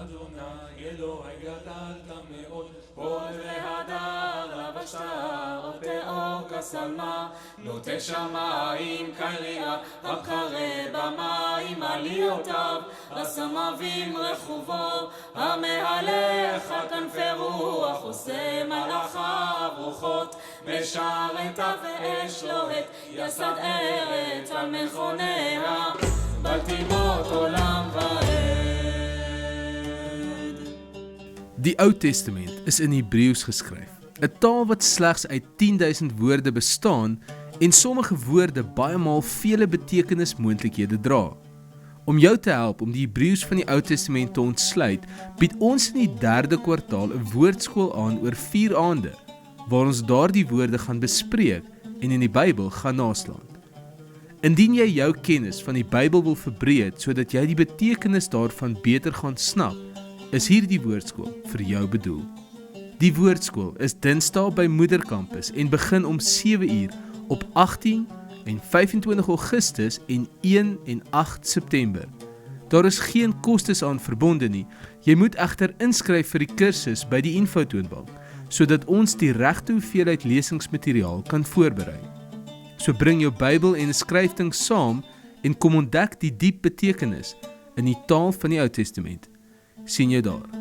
אדוני אלוהי גדלת מאוד, הוד והדר לבשת, ותאור כשלמה, נוטה שמיים כיריעה, הבקרה במים עליותיו, בסמבים רכובו, המהלך על כנפי רוח, עושה מלאכיו רוחות, משרתיו ואש לוהט, יסד ארץ על מכוניה, בלטימות עולם ועד. Die Ou Testament is in Hebreëus geskryf, 'n taal wat slegs uit 10,000 woorde bestaan en sommige woorde baie maal vele betekenismoontlikhede dra. Om jou te help om die Hebreëus van die Ou Testament te ontsluit, bied ons in die 3de kwartaal 'n woordskool aan oor 4 aande, waar ons daardie woorde gaan bespreek en in die Bybel gaan naslaan. Indien jy jou kennis van die Bybel wil verbreed sodat jy die betekenis daarvan beter gaan snap, is hierdie woordskool vir jou bedoel. Die woordskool is Dinsdae by Moederkampus en begin om 7 uur op 18 en 25 Augustus en 1 en 8 September. Daar is geen kostes aan verbonde nie. Jy moet egter inskryf vir die kursus by die infotoonbank, sodat ons die regte hoeveelheid lesingsmateriaal kan voorberei. So bring jou Bybel en 'n skryfding saam en kom ontdek die diep betekenis in die taal van die Ou Testament. Sien jou daar.